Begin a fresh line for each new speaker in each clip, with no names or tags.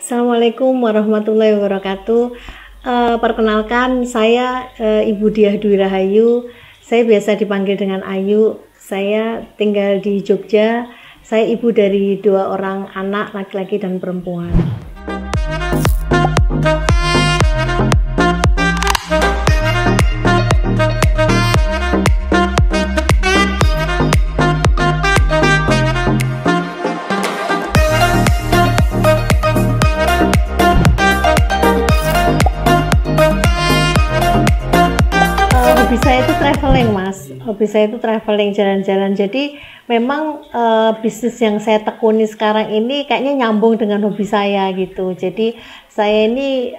Assalamualaikum warahmatullahi wabarakatuh. Perkenalkan, saya Ibu Diah Dwi Rahayu. Saya biasa dipanggil dengan Ayu. Saya tinggal di Jogja. Saya ibu dari 2 orang anak, laki-laki dan perempuan. Hobi saya itu traveling, Mas. Hobi saya itu traveling, jalan-jalan. Jadi memang bisnis yang saya tekuni sekarang ini kayaknya nyambung dengan hobi saya gitu. Jadi saya ini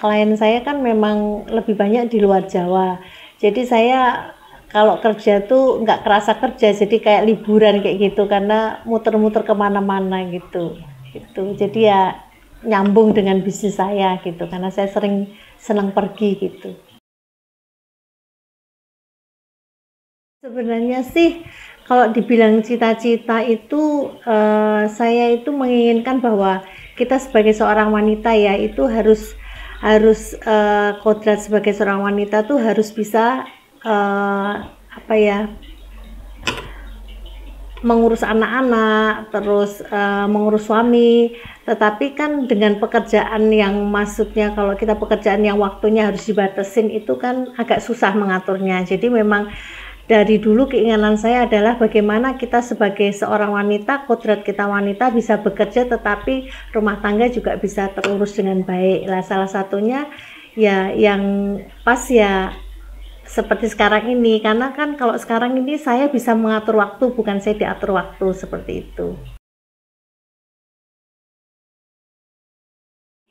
klien saya kan memang lebih banyak di luar Jawa. Jadi saya kalau kerja tuh nggak kerasa kerja, jadi kayak liburan kayak gitu karena muter-muter kemana-mana gitu. Jadi ya nyambung dengan bisnis saya gitu karena saya sering senang pergi gitu. Sebenarnya sih kalau dibilang cita-cita itu saya itu menginginkan bahwa kita sebagai seorang wanita ya itu harus kodrat sebagai seorang wanita tuh harus bisa mengurus anak-anak, terus mengurus suami. Tetapi kan dengan pekerjaan yang maksudnya kalau kita pekerjaan yang waktunya harus dibatasin itu kan agak susah mengaturnya. Jadi memang dari dulu keinginan saya adalah bagaimana kita sebagai seorang wanita, kodrat kita wanita bisa bekerja tetapi rumah tangga juga bisa terurus dengan baik. Lah salah satunya ya yang pas ya seperti sekarang ini, karena kan kalau sekarang ini saya bisa mengatur waktu, bukan saya diatur waktu, seperti itu.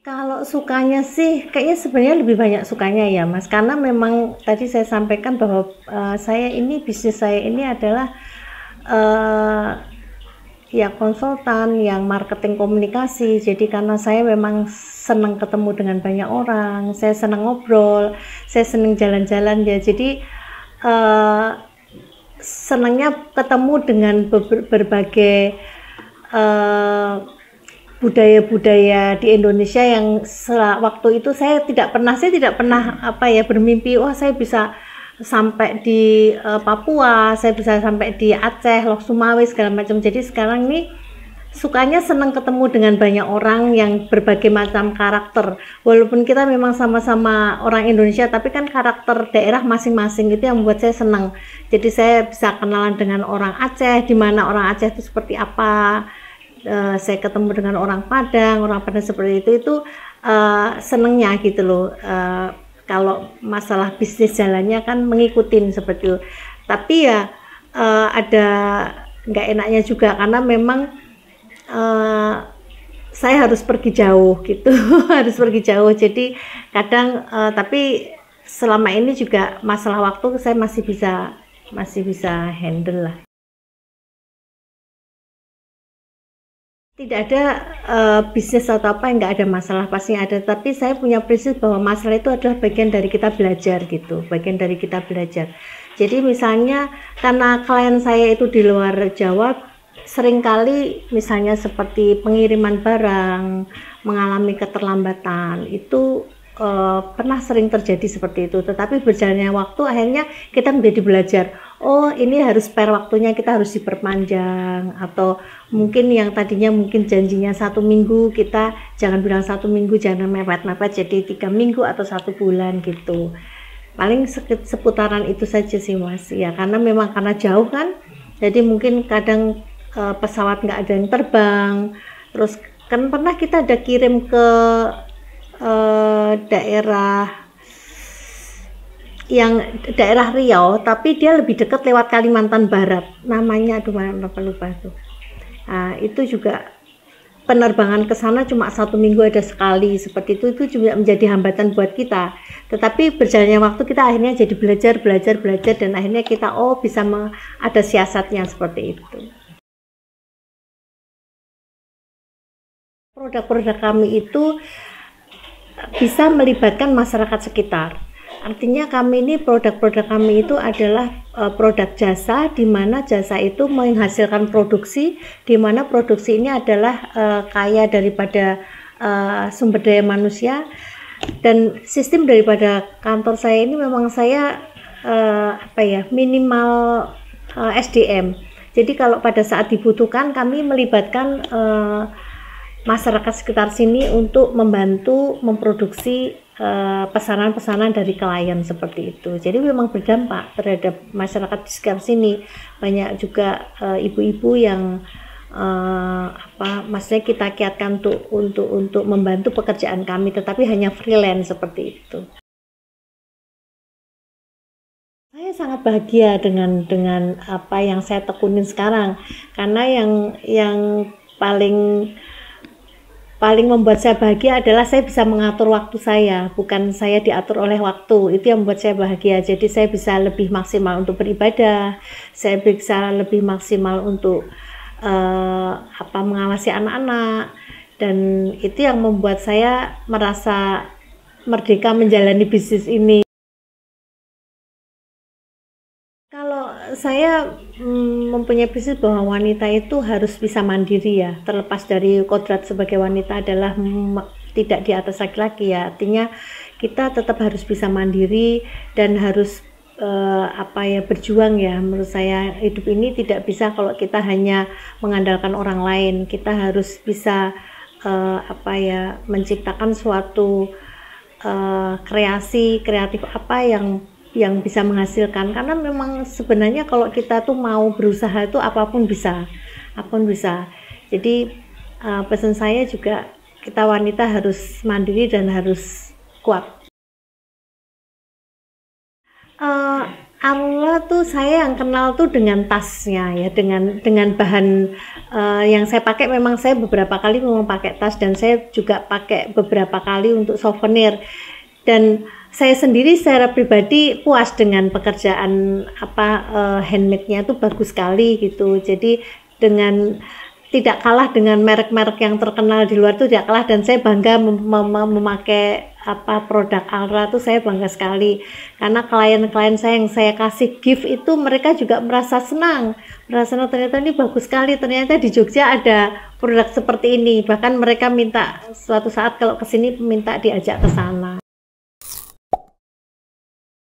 Kalau sukanya sih kayaknya sebenarnya lebih banyak sukanya ya Mas, karena memang tadi saya sampaikan bahwa bisnis saya ini adalah ya konsultan yang marketing komunikasi. Jadi karena saya memang senang ketemu dengan banyak orang, saya senang ngobrol, saya senang jalan-jalan ya. Jadi senangnya ketemu dengan berbagai budaya-budaya di Indonesia yang waktu itu saya tidak pernah bermimpi saya bisa sampai di Papua, saya bisa sampai di Aceh, Lok Sumawe segala macam. Jadi sekarang ini sukanya senang ketemu dengan banyak orang yang berbagai macam karakter. Walaupun kita memang sama-sama orang Indonesia, tapi kan karakter daerah masing-masing itu yang membuat saya senang. Jadi saya bisa kenalan dengan orang Aceh, di mana orang Aceh itu seperti apa. Saya ketemu dengan orang Padang seperti itu senengnya gitu loh. Kalau masalah bisnis jalannya kan mengikutin seperti itu. Tapi ya ada nggak enaknya juga karena memang saya harus pergi jauh gitu, harus pergi jauh. Jadi kadang tapi selama ini juga masalah waktu saya masih bisa handle lah. Tidak ada bisnis atau apa yang nggak ada masalah, pasti ada. Tapi saya punya prinsip bahwa masalah itu adalah bagian dari kita belajar gitu, bagian dari kita belajar. Jadi misalnya karena klien saya itu di luar Jawa, seringkali misalnya seperti pengiriman barang mengalami keterlambatan, itu pernah sering terjadi seperti itu. Tetapi berjalannya waktu akhirnya kita menjadi belajar, oh ini harus spare waktunya, kita harus diperpanjang, atau mungkin yang tadinya mungkin janjinya 1 minggu, kita jangan bilang 1 minggu, jangan mepet-mepet jadi 3 minggu atau 1 bulan gitu. Paling seputaran itu saja sih Mas ya, karena memang karena jauh kan, jadi mungkin kadang pesawat nggak ada yang terbang. Terus kan pernah kita ada kirim ke daerah Riau, tapi dia lebih dekat lewat Kalimantan Barat, namanya lupa tuh. Nah, itu juga penerbangan ke sana cuma 1 minggu ada sekali, seperti itu juga menjadi hambatan buat kita. Tetapi berjalannya waktu kita akhirnya jadi belajar dan akhirnya kita bisa ada siasatnya seperti itu. Produk-produk kami itu bisa melibatkan masyarakat sekitar. Artinya kami ini produk-produk kami itu adalah produk jasa, di mana jasa itu menghasilkan produksi, di mana produksi ini adalah kaya daripada sumber daya manusia, dan sistem daripada kantor saya ini memang saya minimal SDM. Jadi kalau pada saat dibutuhkan kami melibatkan masyarakat sekitar sini untuk membantu memproduksi pesanan-pesanan dari klien seperti itu. Jadi memang berdampak terhadap masyarakat di sekitar sini. Banyak juga ibu-ibu yang maksudnya kita kiatkan untuk membantu pekerjaan kami, tetapi hanya freelance seperti itu. Saya sangat bahagia dengan apa yang saya tekunin sekarang, karena yang paling membuat saya bahagia adalah saya bisa mengatur waktu saya, bukan saya diatur oleh waktu. Itu yang membuat saya bahagia. Jadi saya bisa lebih maksimal untuk beribadah, saya bisa lebih maksimal untuk mengawasi anak-anak, dan itu yang membuat saya merasa merdeka menjalani bisnis ini. Kalau saya mempunyai prinsip bahwa wanita itu harus bisa mandiri ya, terlepas dari kodrat sebagai wanita adalah tidak di atas laki-laki ya, artinya kita tetap harus bisa mandiri dan harus berjuang ya. Menurut saya hidup ini tidak bisa kalau kita hanya mengandalkan orang lain. Kita harus bisa menciptakan suatu kreatif apa yang bisa menghasilkan, karena memang sebenarnya kalau kita tuh mau berusaha itu apapun bisa. Jadi pesan saya juga, kita wanita harus mandiri dan harus kuat. Awalnya tuh saya yang kenal tuh dengan tasnya ya, dengan bahan yang saya pakai. Memang saya beberapa kali memang pakai tas, dan saya juga pakai beberapa kali untuk souvenir, dan saya sendiri secara pribadi puas dengan pekerjaan handmade-nya itu bagus sekali gitu. Jadi dengan tidak kalah dengan merek-merek yang terkenal di luar itu, tidak kalah, dan saya bangga memakai produk Alra itu. Saya bangga sekali karena klien-klien saya yang saya kasih gift itu mereka juga merasa senang, ternyata ini bagus sekali, ternyata di Jogja ada produk seperti ini, bahkan mereka minta suatu saat kalau kesini minta diajak ke sana.